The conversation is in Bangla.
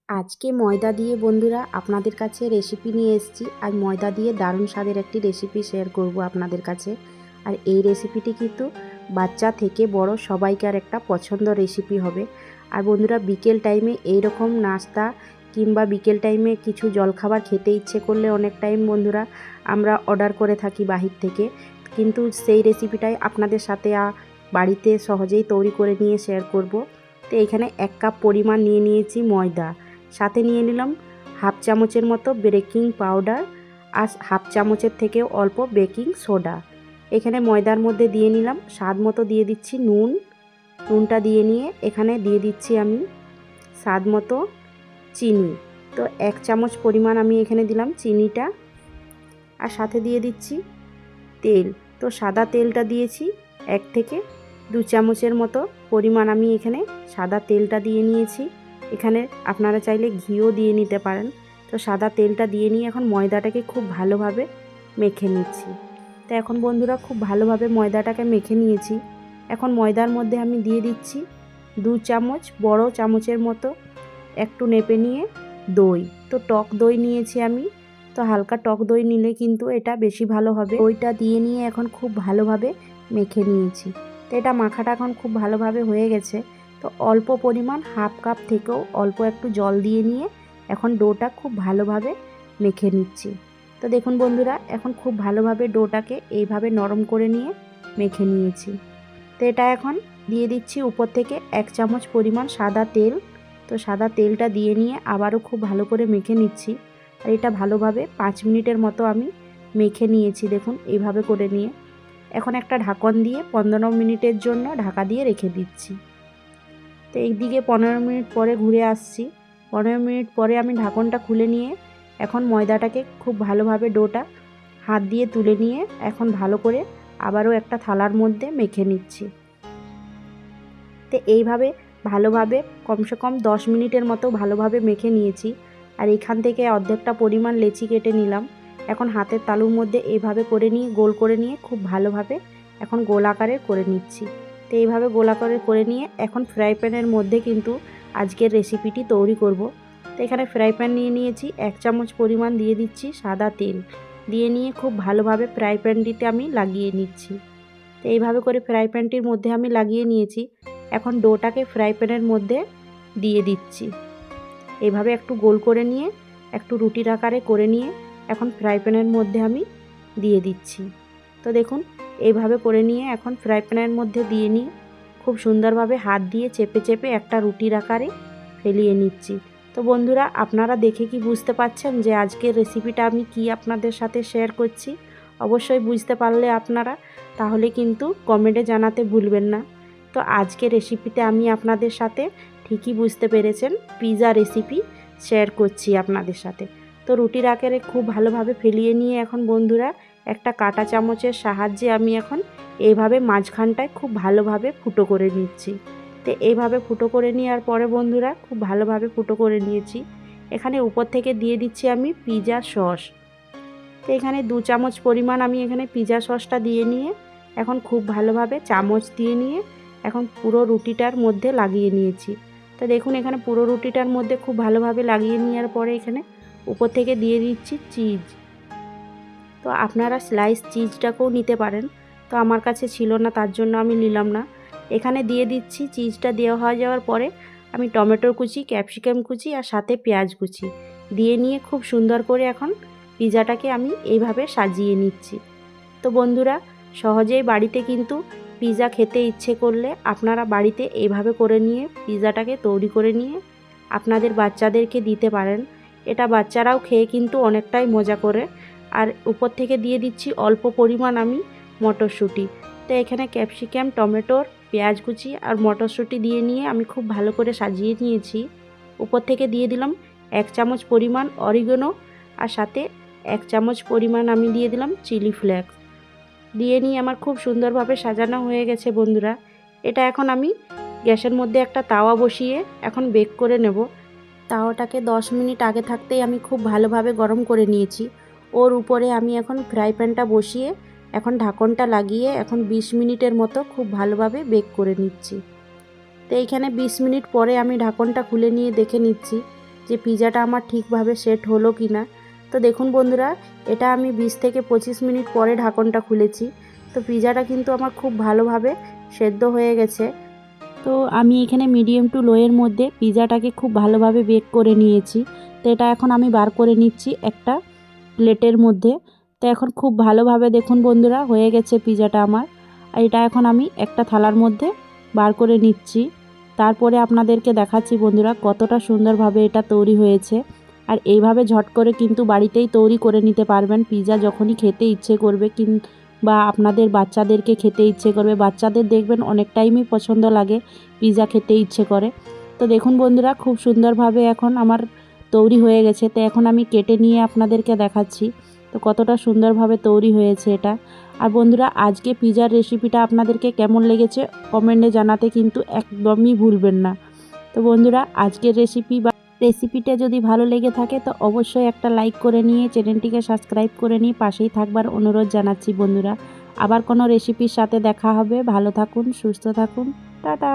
আজকে ময়দা দিয়ে বন্ধুরা আপনাদের কাছে রেসিপি নিয়ে এসেছি। আর ময়দা দিয়ে দারুণ স্বাদের একটি রেসিপি শেয়ার করব আপনাদের কাছে। আর এই রেসিপিটি কিন্তু বাচ্চা থেকে বড় সবাইকার একটা পছন্দ রেসিপি হবে। আর বন্ধুরা বিকেল টাইমে এই রকম নাস্তা কিংবা বিকেল টাইমে কিছু জলখাবার খেতে ইচ্ছে করলে অনেক টাইম বন্ধুরা আমরা অর্ডার করে থাকি বাহির থেকে, কিন্তু সেই রেসিপিটাই আপনাদের সাথে বাড়িতে সহজেই তৈরি করে নিয়ে শেয়ার করব। তো এখানে 1 কাপ পরিমাণ নিয়ে নিয়েছি ময়দা, সাথে নিয়ে নিলাম হাফ চামচের মতো বেকিং পাউডার আর হাফ চামচের থেকেও অল্প বেকিং সোডা। এখানে ময়দার মধ্যে দিয়ে নিলাম স্বাদ মতো, দিয়ে দিচ্ছি নুনটা দিয়ে নিয়ে এখানে দিয়ে দিচ্ছি আমি স্বাদ মতো চিনি। তো 1 চামচ পরিমাণ আমি এখানে দিলাম চিনিটা, আর সাথে দিয়ে দিচ্ছি তেল। তো সাদা তেলটা দিয়েছি 1 থেকে 2 চামচের মতো পরিমাণ আমি এখানে সাদা তেলটা দিয়ে নিয়েছি। এখানে আপনারা চাইলে ঘিও দিয়ে নিতে পারেন। তো সাদা তেলটা দিয়ে নিয়ে এখন ময়দাটাকে খুব ভালোভাবে মেখে নিচ্ছি। তো এখন বন্ধুরা খুব ভালোভাবে ময়দাটাকে মেখে নিয়েছি। এখন ময়দার মধ্যে আমি দিয়ে দিচ্ছি 2 চামচ বড় চামচের মতো একটু নেপে নিয়ে দই। তো টক দই নিয়েছি আমি। তো হালকা টক দই নিলে কিন্তু এটা বেশি ভালো হবে। দইটা দিয়ে নিয়ে এখন খুব ভালোভাবে মেখে নিয়েছি। তো এটা মাখাটা এখন খুব ভালোভাবে হয়ে গেছে। তো অল্প পরিমাণ হাফ কাপ থেকেও অল্প একটু জল দিয়ে নিয়ে এখন ডোটা খুব ভালোভাবে মেখে নিচ্ছি। তো দেখুন বন্ধুরা এখন খুব ভালোভাবে ডোটাকে এইভাবে নরম করে নিয়ে মেখে নিয়েছি। তো এটা এখন দিয়ে দিচ্ছি উপর থেকে 1 চামচ পরিমাণ সাদা তেল। তো সাদা তেলটা দিয়ে নিয়ে আবারও খুব ভালো করে মেখে নিচ্ছি। আর এটা ভালোভাবে 5 মিনিটের মতো আমি মেখে নিয়েছি। দেখুন এইভাবে করে নিয়ে এখন একটা ঢাকন দিয়ে 15 মিনিটের জন্য ঢাকা দিয়ে রেখে দিচ্ছি। তো এইদিকে 15 মিনিট পরে ঘুরে আসছি। 15 মিনিট পরে আমি ঢাকনটা খুলে নিয়ে এখন ময়দাটাকে খুব ভালোভাবে ডোটা হাত দিয়ে তুলে নিয়ে এখন ভালো করে আবারও একটা থালার মধ্যে মেখে নিচ্ছি। তো এইভাবে ভালোভাবে কমসে কম 10 মিনিটের মতো ভালোভাবে মেখে নিয়েছি। আর এখান থেকে অর্ধেকটা পরিমাণ লেচি কেটে নিলাম। এখন হাতের তালুর মধ্যে এইভাবে করে নিয়ে গোল করে নিয়ে খুব ভালোভাবে এখন গোল আকারে করে নিচ্ছি। তো এইভাবে গোল আকারে করে নিয়ে এখন ফ্রাই প্যানের মধ্যে কিন্তু আজকের রেসিপিটি তৈরি করব। তো এখানে ফ্রাই প্যান নিয়ে নিয়েছি, 1 চামচ পরিমাণ দিয়ে দিচ্ছি সাদা তেল। দিয়ে নিয়ে খুব ভালোভাবে ফ্রাই প্যানটিতে আমি লাগিয়ে নিচ্ছি। তো এইভাবে করে ফ্রাই প্যানটির মধ্যে আমি লাগিয়ে নিয়েছি। এখন ডোটাকে ফ্রাই প্যানের মধ্যে দিয়ে দিচ্ছি। এইভাবে একটু গোল করে নিয়ে একটু রুটির আকারে করে নিয়ে এখন ফ্রাই প্যানের মধ্যে আমি দিয়ে দিচ্ছি। তো দেখুন এইভাবে করে নিয়ে এখন ফ্রাই প্যানের মধ্যে দিয়ে নিয়ে খুব সুন্দরভাবে হাত দিয়ে চেপে চেপে একটা রুটির আকারে ফেলিয়ে নিচ্ছি। তো বন্ধুরা আপনারা দেখে কি বুঝতে পারছেন যে আজকের রেসিপিটা আমি কি আপনাদের সাথে শেয়ার করছি? অবশ্যই বুঝতে পারলে আপনারা তাহলে কিন্তু কমেন্টে জানাতে ভুলবেন না। তো আজকের রেসিপিতে আমি আপনাদের সাথে ঠিকই বুঝতে পেরেছেন, পিৎজা রেসিপি শেয়ার করছি আপনাদের সাথে। তো রুটির আকারে খুব ভালোভাবে ফেলিয়ে নিয়ে এখন বন্ধুরা একটা কাঁটা চামচের সাহায্যে আমি এখন এইভাবে মাঝখানটায় খুব ভালোভাবে ফুটো করে নিচ্ছি। তো এইভাবে ফুটো করে নেওয়ার পরে বন্ধুরা খুব ভালোভাবে ফুটো করে নিয়েছি। এখানে উপর থেকে দিয়ে দিচ্ছি আমি পিৎজা সস। তো এখানে 2 চামচ পরিমাণ আমি এখানে পিৎজা সসটা দিয়ে নিয়ে এখন খুব ভালোভাবে চামচ দিয়ে নিয়ে এখন পুরো রুটিটার মধ্যে লাগিয়ে নিয়েছি। তো দেখুন এখানে পুরো রুটিটার মধ্যে খুব ভালোভাবে লাগিয়ে নেওয়ার পরে এখানে উপর থেকে দিয়ে দিচ্ছি চিজ। তো আপনারা স্লাইস চিজটাকেও নিতে পারেন। তো আমার কাছে ছিল না, তার জন্য আমি নিলাম না। এখানে দিয়ে দিচ্ছি চিজটা দেওয়া হয়ে যাওয়ার পরে আমি টমেটোর কুচি, ক্যাপসিকাম কুচি আর সাথে পেঁয়াজ কুচি দিয়ে নিয়ে খুব সুন্দর করে এখন পিৎজাটাকে আমি এইভাবে সাজিয়ে নিচ্ছি। তো বন্ধুরা সহজেই বাড়িতে কিন্তু পিৎজা খেতে ইচ্ছে করলে আপনারা বাড়িতে এইভাবে করে নিয়ে পিৎজাটাকে তৈরি করে নিয়ে আপনাদের বাচ্চাদেরকে দিতে পারেন। এটা বাচ্চারাও খেয়ে কিন্তু অনেকটাই মজা করে। আর উপর থেকে দিয়ে দিচ্ছি অল্প পরিমাণ আমি মটরশুঁটি। তো এখানে ক্যাপসিকাম, টমেটোর, পেঁয়াজ কুচি আর মটরশুঁটি দিয়ে নিয়ে আমি খুব ভালো করে সাজিয়ে নিয়েছি। উপর থেকে দিয়ে দিলাম 1 চামচ পরিমাণ অরিগানো আর সাথে 1 চামচ পরিমাণ আমি দিয়ে দিলাম চিলি ফ্লেক্স। দিয়ে নিয়ে আমার খুব সুন্দরভাবে সাজানো হয়ে গেছে বন্ধুরা। এটা এখন আমি গ্যাসের মধ্যে একটা তাওয়া বসিয়ে এখন বেক করে নেব। তাওয়াটাকে 10 মিনিট আগে থাকতেই আমি খুব ভালোভাবে গরম করে নিয়েছি। ওর উপরে আমি এখন ফ্রাই প্যানটা বসিয়ে এখন ঢাকনটা লাগিয়ে এখন 20 মিনিটের মতো খুব ভালোভাবে বেক করে নিচ্ছি। তো এইখানে 20 মিনিট পরে আমি ঢাকনটা খুলে নিয়ে দেখে নিচ্ছি। যে পিৎজাটা আমার ঠিকভাবে সেট হলো কি না। তো দেখুন বন্ধুরা, এটা আমি 20 থেকে 25 মিনিট পরে ঢাকনটা খুলেছি। তো পিৎজাটা কিন্তু আমার খুব ভালোভাবে সেদ্ধ হয়ে গেছে। তো আমি এখানে মিডিয়াম টু লোয়ের মধ্যে পিৎজাটাকে খুব ভালোভাবে বেক করে নিয়েছি। তো এটা এখন আমি বার করে নিচ্ছি একটা প্লেটের মধ্যে। তো এখন খুব ভালোভাবে দেখুন বন্ধুরা হয়ে গেছে পিৎজাটা আমার। আর এটা এখন আমি একটা থালার মধ্যে বার করে নিচ্ছি। তারপরে আপনাদেরকে দেখাচ্ছি বন্ধুরা কতটা সুন্দরভাবে এটা তৈরি হয়েছে। আর এইভাবে ঝট করে কিন্তু বাড়িতেই তৈরি করে নিতে পারবেন পিৎজা, যখনই খেতে ইচ্ছে করবে বা আপনাদের বাচ্চাদেরকে খেতে ইচ্ছে করবে। বাচ্চাদের দেখবেন অনেক টাইমই পছন্দ লাগে, পিৎজা খেতে ইচ্ছে করে। তো দেখুন বন্ধুরা খুব সুন্দরভাবে এখন আমার তৈরি হয়ে গেছে। তো এখন আমি কেটে নিয়ে আপনাদেরকে দেখাচ্ছি তো কতটা সুন্দরভাবে তৈরি হয়েছে এটা। আর বন্ধুরা আজকে পিৎজার রেসিপিটা আপনাদেরকে কেমন লেগেছে কমেন্টে জানাতে কিন্তু একদমই ভুলবেন না। তো বন্ধুরা আজকের রেসিপিটা যদি ভালো লেগে থাকে তো অবশ্যই একটা লাইক করে নিয়ে চ্যানেলটিকে সাবস্ক্রাইব করে নিয়ে পাশেই থাকবার অনুরোধ জানাচ্ছি বন্ধুরা। আবার কোনো রেসিপির সাথে দেখা হবে। ভালো থাকুন, সুস্থ থাকুন, টাটা।